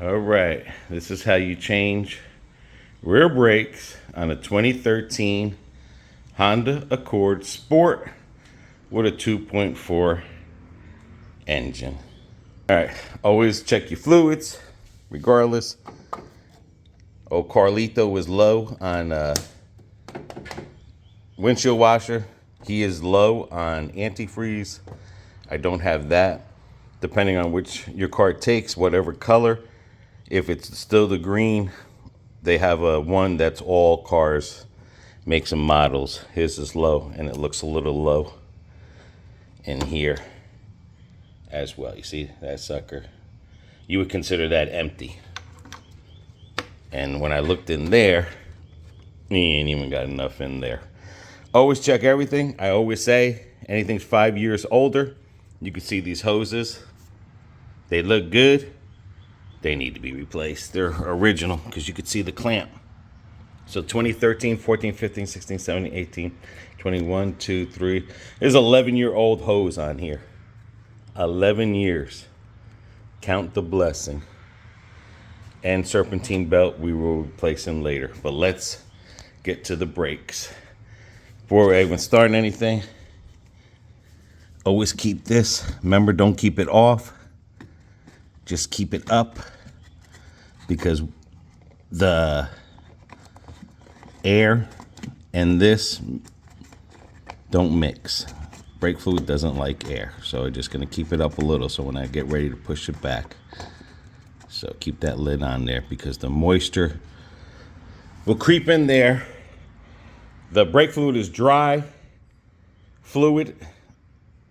All right, this is how you change rear brakes on a 2013 Honda Accord Sport with a 2.4 engine. All right, always check your fluids, regardless. Old Carlito was low on windshield washer. He is low on antifreeze. I don't have that. Depending on which your car takes, whatever color, if it's still the green, they have a one that's all cars, makes and models. His is low, and it looks a little low in here as well. You see that sucker? You would consider that empty. And when I looked in there, he ain't even got enough in there. Always check everything. I always say anything's 5 years older. You can see these hoses. They look good. They need to be replaced. They're original because you could see the clamp. So 2013, 14, 15, 16, 17, 18, 21, 2, 3. There's 11-year-old hose on here. 11 years. Count the blessing. And serpentine belt, we will replace them later. But let's get to the brakes. Before we even start anything, always keep this. Remember, don't keep it off. Just keep it up, because the air and this don't mix. Brake fluid doesn't like air, so I'm just gonna keep it up a little so when I get ready to push it back. So keep that lid on there because the moisture will creep in there. The brake fluid is dry fluid,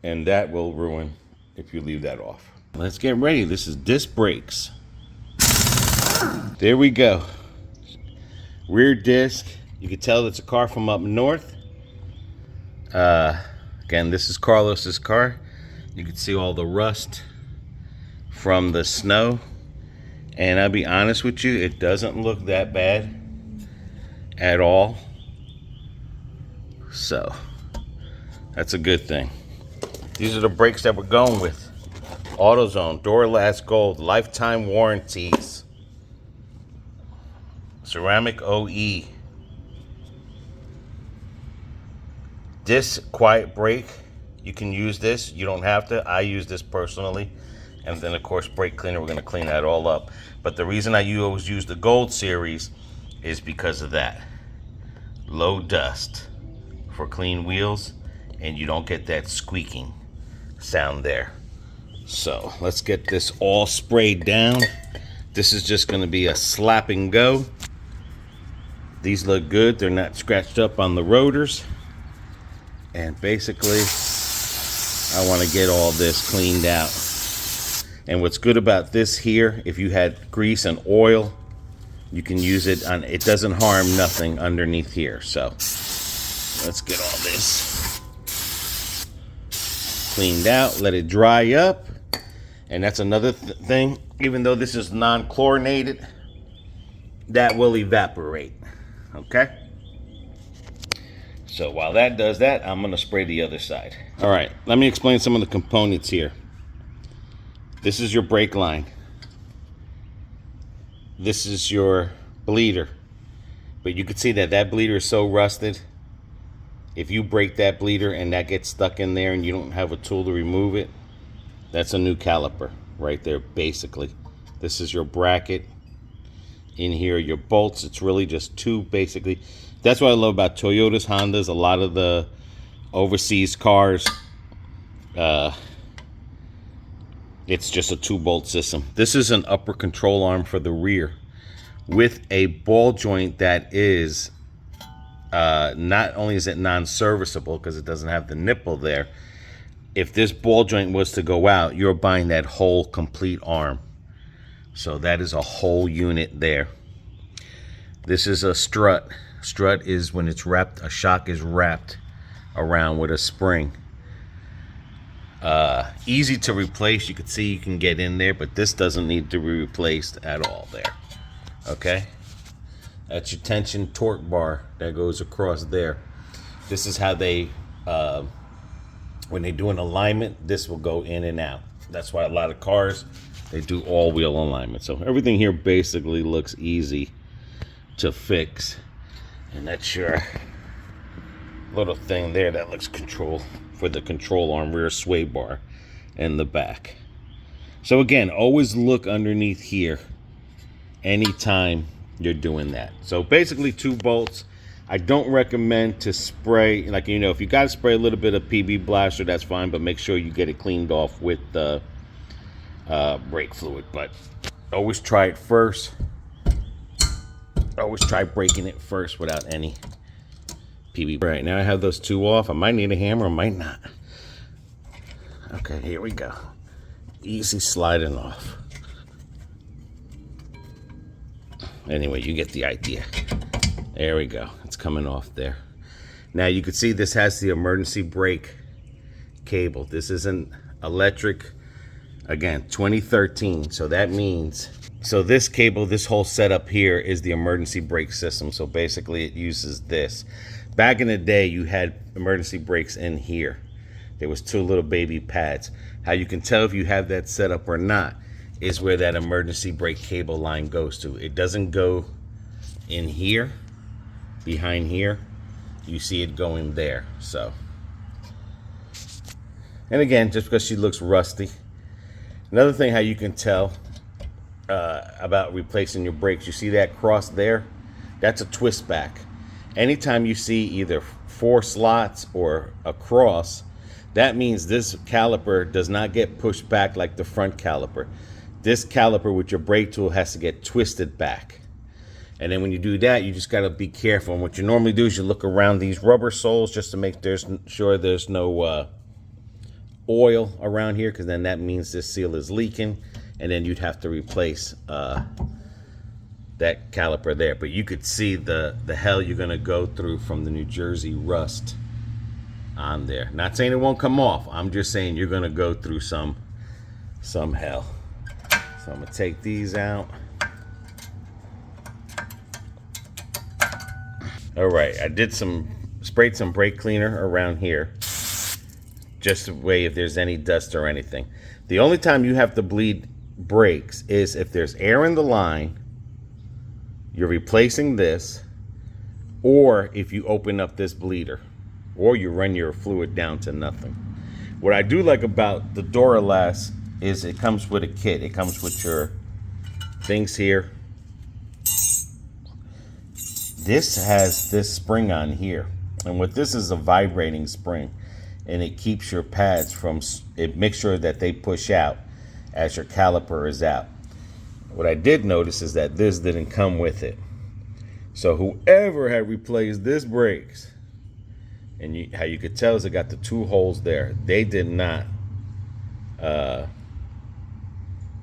and that will ruin if you leave that off. Let's get ready. This is disc brakes. There we go. Rear disc. You can tell it's a car from up north. Again, this is Carlos's car. You can see all the rust from the snow. And I'll be honest with you, it doesn't look that bad at all. So, that's a good thing. These are the brakes that we're going with. AutoZone, Duralast Gold, lifetime warranties. Ceramic OE. Disc quiet brake. You can use this. You don't have to. I use this personally. And then, of course, brake cleaner. We're going to clean that all up. But the reason I always use the Gold series is because of that. Low dust for clean wheels. And you don't get that squeaking sound there. So let's get this all sprayed down. This is just going to be a slap and go. These look good. They're not scratched up on the rotors. And basically, I want to get all this cleaned out. And what's good about this here, if you had grease and oil, you can use it on, it doesn't harm nothing underneath here. So let's get all this cleaned out, let it dry up. And that's another thing, even though this is non-chlorinated, that will evaporate, okay? So while that does that, I'm gonna spray the other side. All right, let me explain some of the components here. This is your brake line. This is your bleeder. But you can see that that bleeder is so rusted. If you break that bleeder and that gets stuck in there and you don't have a tool to remove it, that's a new caliper right there, basically. This is your bracket. In here, your bolts. It's really just two, basically. That's what I love about Toyotas, Hondas, a lot of the overseas cars. It's just a 2-bolt system. This is an upper control arm for the rear with a ball joint that is not only is it non-serviceable because it doesn't have the nipple there. If this ball joint was to go out, you're buying that whole complete arm. So that is a whole unit there. This is a strut. Strut is when it's wrapped, a shock is wrapped around with a spring. Easy to replace. You can see you can get in there, but this doesn't need to be replaced at all there. Okay? That's your tension torque bar that goes across there. This is how they, when they do an alignment, this will go in and out. That's why a lot of cars They do all wheel alignment. So everything here basically looks easy to fix. And that's your little thing there that looks control for the control arm, rear sway bar, and the back. So again, always look underneath here anytime you're doing that. So basically 2 bolts. I don't recommend to spray, like, you know, if you got to spray a little bit of PB Blaster, that's fine, but make sure you get it cleaned off with the brake fluid. But always try it first. Always try breaking it first without any PB. Right, now I have those 2 off. I might need a hammer, I might not. Okay, here we go. Easy sliding off. Anyway, you get the idea. There we go. It's coming off there. Now you can see this has the emergency brake cable. This is an electric, again, 2013. So that means, so this cable, this whole setup here is the emergency brake system. So basically it uses this. Back in the day, you had emergency brakes in here. There was 2 little baby pads. How you can tell if you have that set up or not is where that emergency brake cable line goes to. It doesn't go in here, behind here. You see it going there. So, and again, just because she looks rusty. Another thing how you can tell about replacing your brakes, you see that cross there? That's a twist back. Anytime you see either 4 slots or a cross, that means this caliper does not get pushed back like the front caliper. This caliper with your brake tool has to get twisted back. And then when you do that, you just got to be careful. And what you normally do is you look around these rubber soles just to make sure there's no oil around here, because then that means this seal is leaking. And then you'd have to replace that caliper there. But you could see the hell you're going to go through from the New Jersey rust on there. Not saying it won't come off. I'm just saying you're going to go through some hell. So I'm going to take these out. All right, I did sprayed some brake cleaner around here, just the way if there's any dust or anything. The only time you have to bleed brakes is if there's air in the line, you're replacing this, or if you open up this bleeder, or you run your fluid down to nothing. What I do like about the Duralast is it comes with a kit. It comes with your things here. This has this spring on here, and what this is a vibrating spring, and it keeps your pads from, it makes sure that they push out as your caliper is out. What I did notice is that this didn't come with it. So whoever had replaced this brakes, and how you could tell is it got the 2 holes there. They did not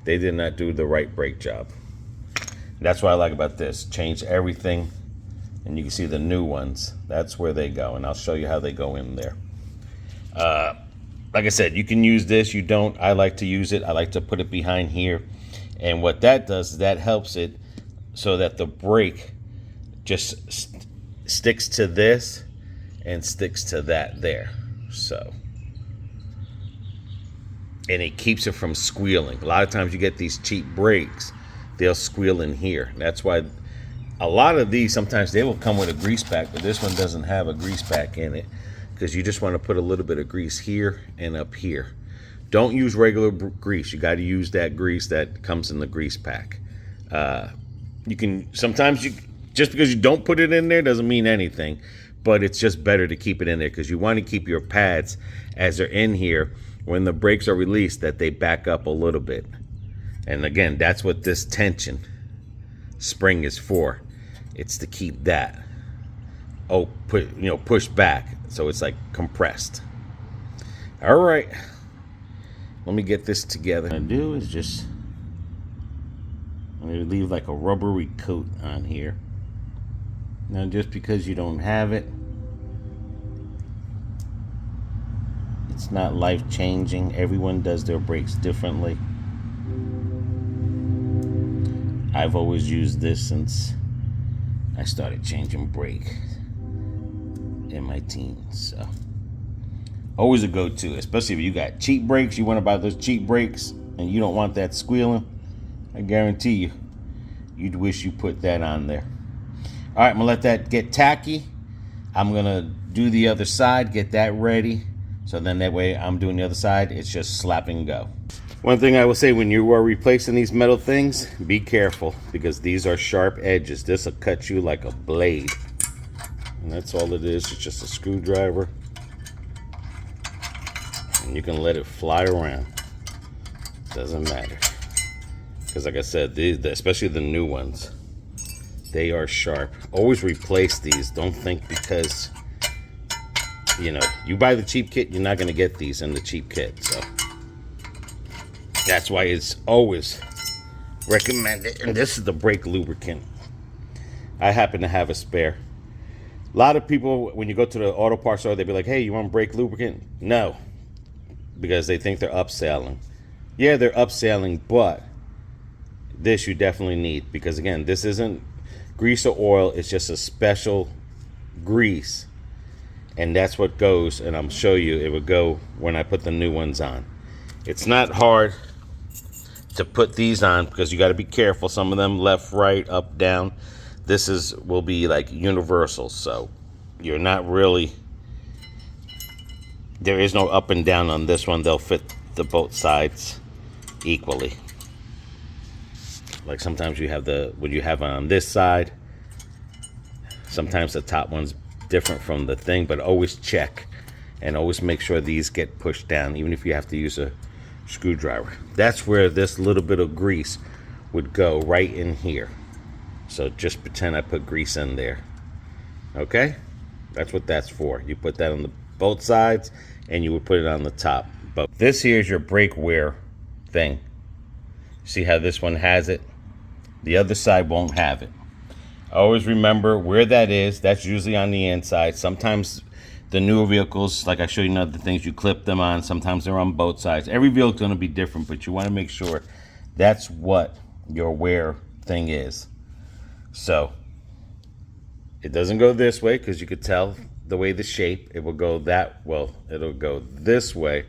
do the right brake job. That's what I like about this. Change everything. And you can see the new ones. That's where they go. And I'll show you how they go in there. Like I said, you can use this. You don't. I like to use it. I like to put it behind here. And what that does is that helps it so that the brake just sticks to this and sticks to that there. So. And it keeps it from squealing. A lot of times you get these cheap brakes. They'll squeal in here. That's why a lot of these, sometimes they will come with a grease pack, but this one doesn't have a grease pack in it, because you just want to put a little bit of grease here and up here. Don't use regular grease. You got to use that grease that comes in the grease pack. You can, sometimes just because you don't put it in there doesn't mean anything, but it's just better to keep it in there, because you want to keep your pads, as they're in here, when the brakes are released, that they back up a little bit. And again, that's what this tension spring is for. It's to keep that pushed back, so it's like compressed. All right, let me get this together. What I do is just, I'm going to leave like a rubbery coat on here. Now, just because you don't have it, it's not life-changing. Everyone does their brakes differently. I've always used this since I started changing brake in my teens. So always a go-to, especially if you got cheap brakes. You want to buy those cheap brakes and you don't want that squealing, I guarantee you, you'd wish you put that on there. All right, I'm gonna let that get tacky. I'm gonna do the other side, get that ready. So then that way I'm doing the other side, it's just slap and go. One thing I will say, when you are replacing these metal things, be careful, because these are sharp edges. This will cut you like a blade. And that's all it is, it's just a screwdriver. And you can let it fly around. Doesn't matter. Because like I said, especially the new ones, they are sharp. Always replace these. Don't think because, you know, you buy the cheap kit, you're not going to get these in the cheap kit. So that's why it's always recommended. And this is the brake lubricant. I happen to have a spare. A lot of people, when you go to the auto parts store, they'll be like, hey, you want brake lubricant? No. Because they think they're upselling. Yeah, they're upselling, but this you definitely need. Because again, this isn't grease or oil. It's just a special grease. And that's what goes, and I'll show you, it would go when I put the new ones on. It's not hard to put these on because you got to be careful. Some of them left, right, up, down. This will be like universal, so you're not really, there is no up and down on this one. They'll fit the both sides equally. Like sometimes you have when you have on this side, sometimes the top one's different from the thing, but always check and always make sure these get pushed down, even if you have to use a screwdriver. That's where this little bit of grease would go, right in here. So just pretend I put grease in there. Okay? That's what that's for. You put that on both sides, and you would put it on the top. But this here is your brake wear thing. See how this one has it? The other side won't have it. Always remember where that is. That's usually on the inside. Sometimes the newer vehicles, like I showed you other things, you clip them on. Sometimes they're on both sides. Every vehicle is going to be different, but you want to make sure that's what your wear thing is. So it doesn't go this way because you could tell the way the shape. It will go it'll go this way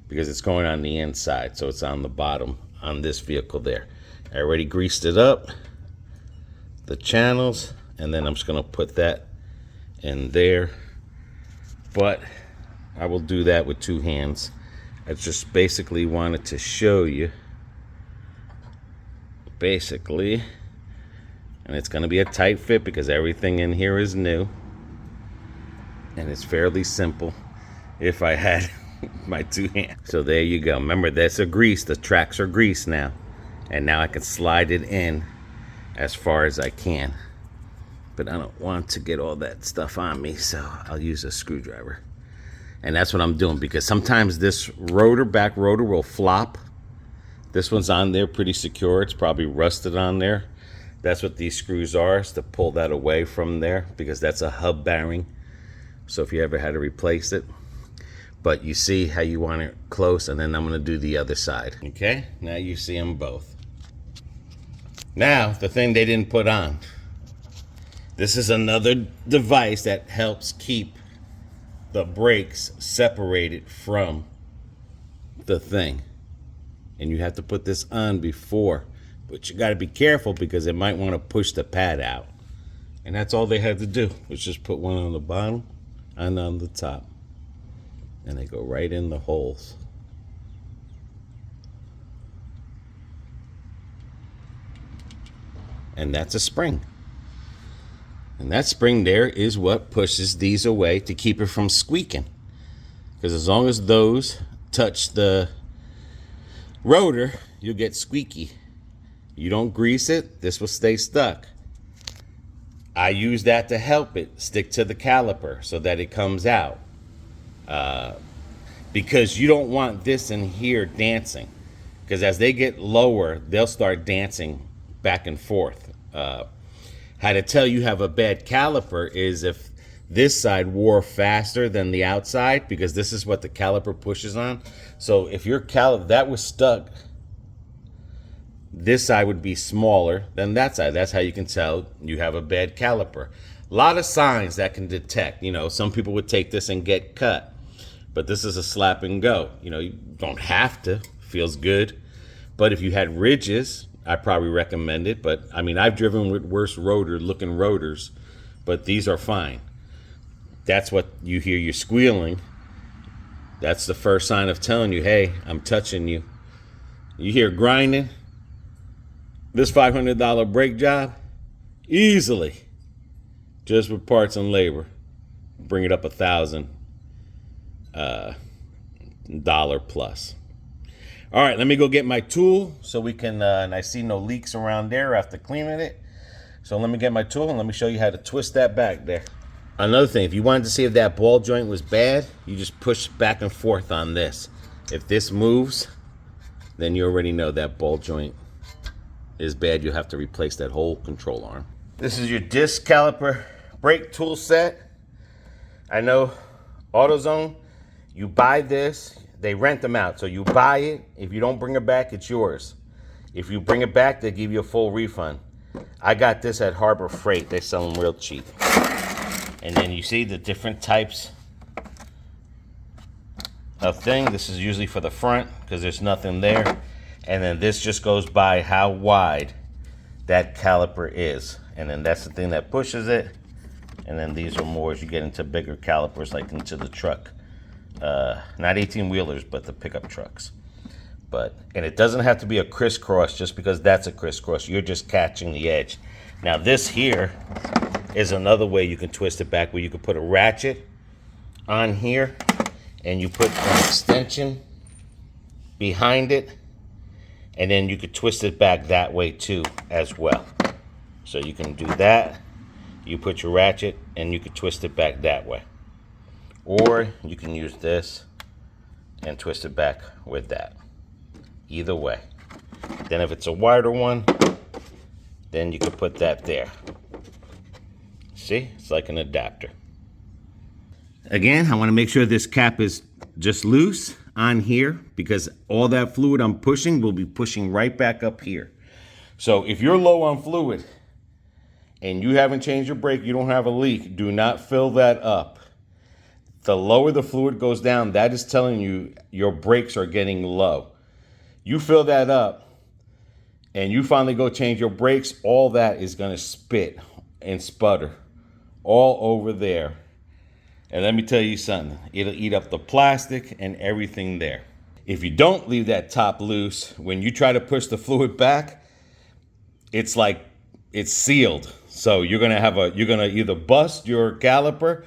because it's going on the inside. So it's on the bottom on this vehicle there. I already greased it up, the channels, and then I'm just going to put that in there. But I will do that with two hands. I just basically wanted to show you, basically, and it's going to be a tight fit because everything in here is new, and it's fairly simple if I had my two hands. So there you go. Remember, that's a grease. The tracks are greased now, and now I can slide it in as far as I can. But I don't want to get all that stuff on me, so I'll use a screwdriver. And that's what I'm doing, because sometimes this back rotor will flop. This one's on there pretty secure. It's probably rusted on there. That's what these screws are, is to pull that away from there, because that's a hub bearing. So if you ever had to replace it. But you see how you want it close, and then I'm going to do the other side. Okay, now you see them both. Now, the thing they didn't put on. This is another device that helps keep the brakes separated from the thing. And you have to put this on before. But you got to be careful because it might want to push the pad out. And that's all they had to do, was just put one on the bottom and on the top. And they go right in the holes. And that's a spring. And that spring there is what pushes these away to keep it from squeaking. Because as long as those touch the rotor, you'll get squeaky. You don't grease it, this will stay stuck. I use that to help it stick to the caliper so that it comes out. Because you don't want this in here dancing. Because as they get lower, they'll start dancing back and forth. How to tell you have a bad caliper is if this side wore faster than the outside, because this is what the caliper pushes on. So if your caliper, that was stuck, this side would be smaller than that side. That's how you can tell you have a bad caliper. A lot of signs that can detect. You know, some people would take this and get cut. But this is a slap and go. You know, you don't have to. Feels good. But if you had ridges, I probably recommend it. But I mean, I've driven with worse looking rotors, but these are fine. That's what you hear you squealing. That's the first sign of telling you, hey, I'm touching you. You hear grinding. This $500 brake job, easily, just with parts and labor, bring it up $1,000 plus. All right, let me go get my tool so we can, and I see no leaks around there after cleaning it. So let me get my tool and let me show you how to twist that back there. Another thing, if you wanted to see if that ball joint was bad, you just push back and forth on this. If this moves, then you already know that ball joint is bad. You'll have to replace that whole control arm. This is your disc caliper brake tool set. I know AutoZone, you buy this, they rent them out. So you buy it. If you don't bring it back, it's yours. If you bring it back, they give you a full refund. I got this at Harbor Freight. They sell them real cheap. And then you see the different types of thing. This is usually for the front because there's nothing there. And then this just goes by how wide that caliper is. And then that's the thing that pushes it. And then these are more as you get into bigger calipers, like into the truck. Not 18-wheelers, but the pickup trucks. And it doesn't have to be a crisscross just because that's a crisscross. You're just catching the edge. Now this here is another way you can twist it back, where you can put a ratchet on here and you put an extension behind it. And then you could twist it back that way too as well. So you can do that. You put your ratchet and you could twist it back that way. Or you can use this and twist it back with that. Either way. Then if it's a wider one, then you could put that there. See? It's like an adapter. Again, I want to make sure this cap is just loose on here, because all that fluid I'm pushing will be pushing right back up here. So if you're low on fluid and you haven't changed your brake, you don't have a leak, do not fill that up. The lower the fluid goes down, that is telling you your brakes are getting low. You fill that up and you finally go change your brakes, all that is going to spit and sputter all over there. And let me tell you something, it'll eat up the plastic and everything there. If you don't leave that top loose, when you try to push the fluid back, it's like it's sealed. So you're gonna either bust your caliper,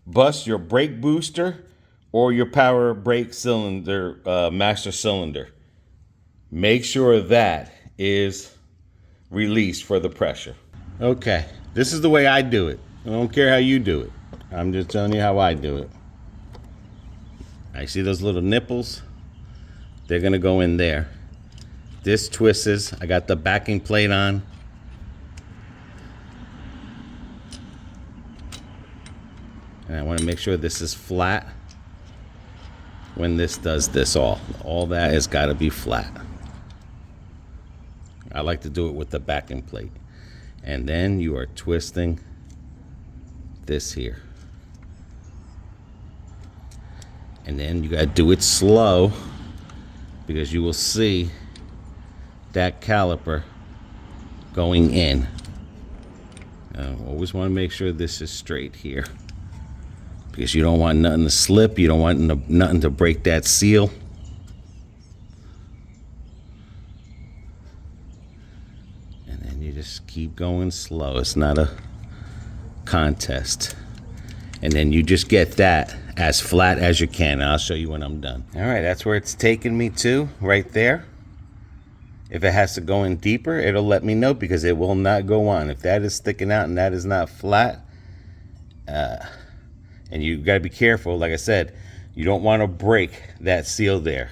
bust your brake booster, or your power brake cylinder, master cylinder. Make sure that is released for the pressure. Okay, this is the way I do it. I don't care how you do it. I'm just telling you how I do it. I see those little nipples. They're gonna go in there. This twists. I got the backing plate on. And I want to make sure this is flat when this does this all that has got to be flat. I like to do it with the backing plate. And then you are twisting this here. And then you got to do it slow, because you will see that caliper going in. Always want to make sure this is straight here, because you don't want nothing to slip. You don't want nothing to break that seal. And then you just keep going slow. It's not a contest. And then you just get that as flat as you can. And I'll show you when I'm done. All right, that's where it's taking me to, right there. If it has to go in deeper, it'll let me know, because it will not go on. If that is sticking out and that is not flat, and you got to be careful, like I said, you don't want to break that seal there.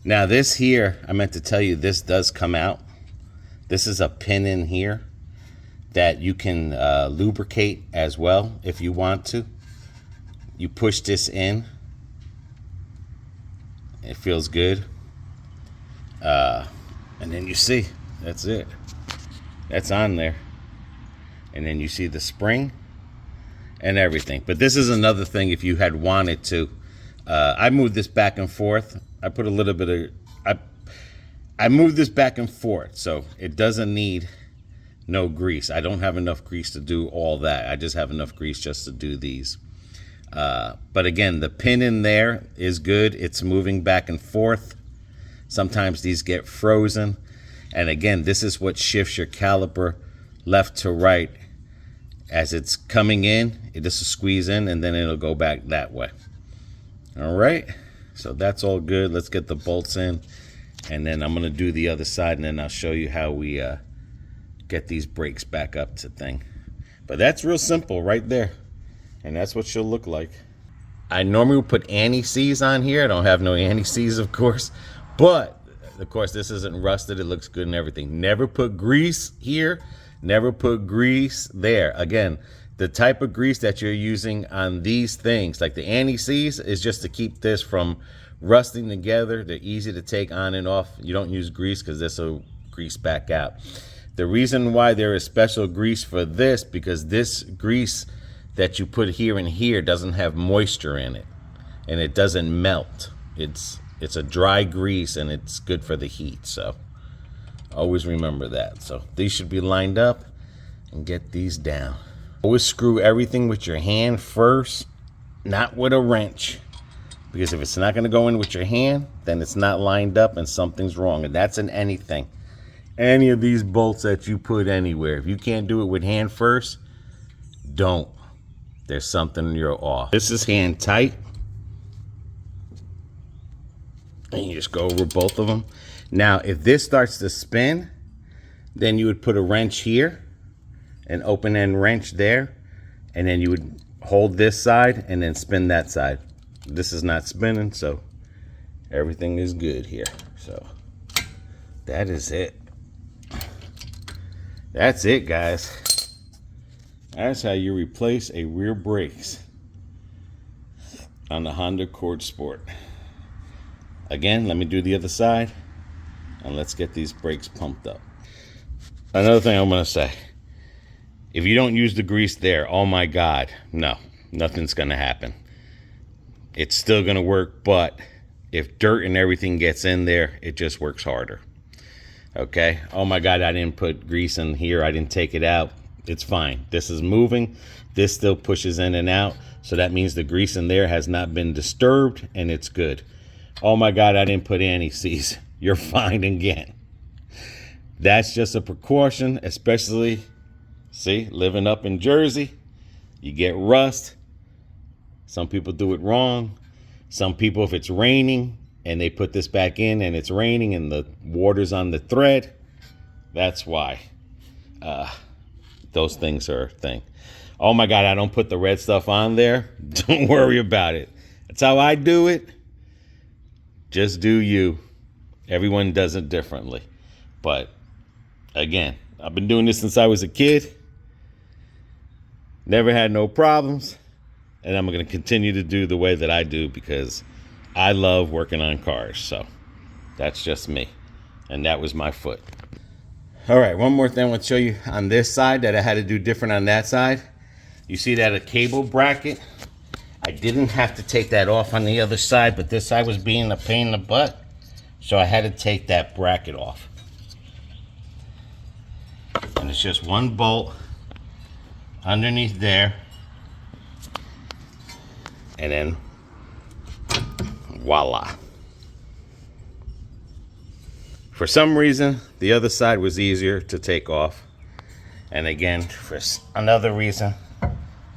Now this here, I meant to tell you, this does come out. This is a pin in here that you can lubricate as well if you want to. You push this in. It feels good. And then you see, that's it. That's on there. And then you see the spring and everything. But this is another thing, if you had wanted to. I moved this back and forth. I put a little bit of, I move this back and forth, so it doesn't need no grease. I don't have enough grease to do all that. I just have enough grease just to do these. But again, the pin in there is good. It's moving back and forth. Sometimes these get frozen. And again, this is what shifts your caliper left to right. As it's coming in, it just will squeeze in and then it'll go back that way. All right, so that's all good. Let's get the bolts in, and then I'm gonna do the other side, and then I'll show you how we get these brakes back up to thing. But that's real simple right there, and that's what she'll look like. I normally would put anti-seize on here. I don't have no anti-seize, of course, but of course this isn't rusted. It looks good and everything. Never put grease here. Never put grease there. Again, the type of grease that you're using on these things, like the anti-seize, is just to keep this from rusting together. They're easy to take on and off. You don't use grease because this will grease back out. The reason why there is special grease for this, because this grease that you put here and here doesn't have moisture in it, and it doesn't melt. It's a dry grease, and it's good for the heat. So always remember that. So these should be lined up, and get these down. Always screw everything with your hand first, not with a wrench, because if it's not going to go in with your hand, then it's not lined up and something's wrong. And that's in anything. Any of these bolts that you put anywhere, if you can't do it with hand first, don't. There's something you're off. This is hand tight, and you just go over both of them. Now, if this starts to spin, then you would put a wrench here, an open end wrench there, and then you would hold this side and then spin that side. This is not spinning, so everything is good here. So that is it. That's it, guys. That's how you replace a rear brakes on the Honda Accord Sport. Again, let me do the other side, and let's get these brakes pumped up. Another thing I'm going to say, if you don't use the grease there, oh my God, no, nothing's going to happen. It's still going to work, but if dirt and everything gets in there, it just works harder. Okay? Oh my God, I didn't put grease in here. I didn't take it out. It's fine. This is moving. This still pushes in and out. So that means the grease in there has not been disturbed, and it's good. Oh my God, I didn't put anti-seize. You're fine again. That's just a precaution, especially, see, living up in Jersey, you get rust. Some people do it wrong. Some people, if it's raining and they put this back in and it's raining and the water's on the thread, that's why. Those things are a thing. Oh my God, I don't put the red stuff on there. Don't worry about it. That's how I do it. Just do you. Everyone does it differently. But again, I've been doing this since I was a kid. Never had no problems. And I'm going to continue to do the way that I do because I love working on cars. So that's just me. And that was my foot. All right, one more thing I want to show you on this side that I had to do different on that side. You see that a cable bracket? I didn't have to take that off on the other side, but this side was being a pain in the butt. So I had to take that bracket off. And it's just one bolt underneath there. And then, voila. For some reason, the other side was easier to take off. And again, for another reason,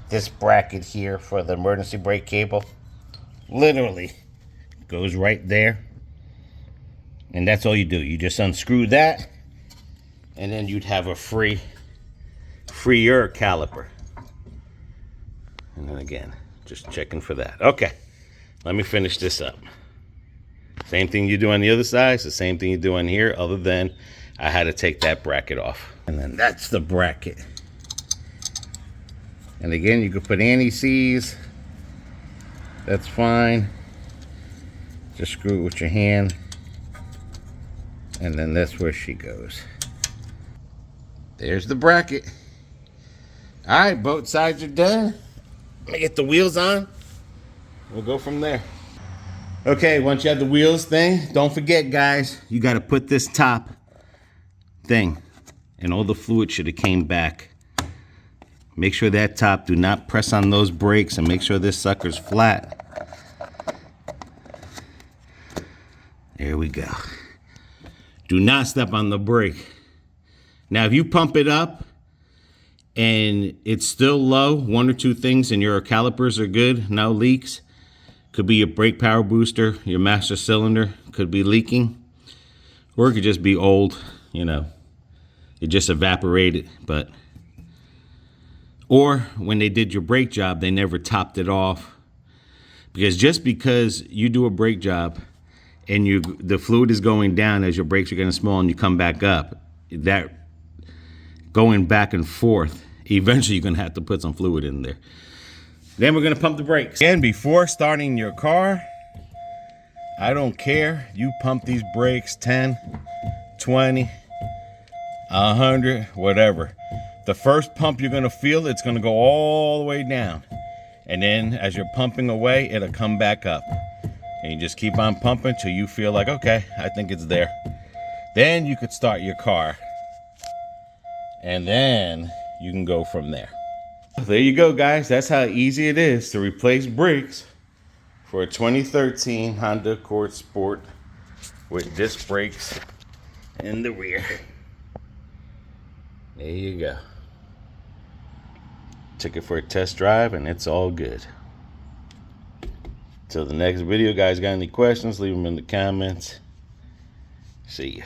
this bracket here for the emergency brake cable literally goes right there. And that's all you do. You just unscrew that, and then you'd have a freer caliper. And then again, just checking for that. Okay, let me finish this up. Same thing you do on the other side, it's the same thing you do on here, other than I had to take that bracket off. And then that's the bracket. And again, you could put anti-seize. That's fine. Just screw it with your hand. And then that's where she goes. There's the bracket. All right, both sides are done. Let me get the wheels on. We'll go from there. Okay, once you have the wheels thing, don't forget, guys, you got to put this top thing, and all the fluid should have came back. Make sure that top, do not press on those brakes, and make sure this sucker's flat. There we go. Do not step on the brake. Now, if you pump it up and it's still low, one or two things, and your calipers are good, no leaks. Could be your brake power booster, your master cylinder could be leaking. Or it could just be old, you know. It just evaporated, but. Or when they did your brake job, they never topped it off. Because just because you do a brake job and the fluid is going down as your brakes are getting small and you come back up, that going back and forth, eventually you're gonna have to put some fluid in there. Then we're gonna pump the brakes. And before starting your car, I don't care, you pump these brakes 10, 20, 100, whatever. The first pump you're gonna feel, it's gonna go all the way down. And then as you're pumping away, it'll come back up. And you just keep on pumping till you feel like, okay, I think it's there. Then you could start your car. And then you can go from there. There you go, guys. That's how easy it is to replace brakes for a 2013 Honda Accord Sport with disc brakes in the rear. There you go. Took it for a test drive and it's all good. Till the next video, guys, got any questions, leave them in the comments. See ya.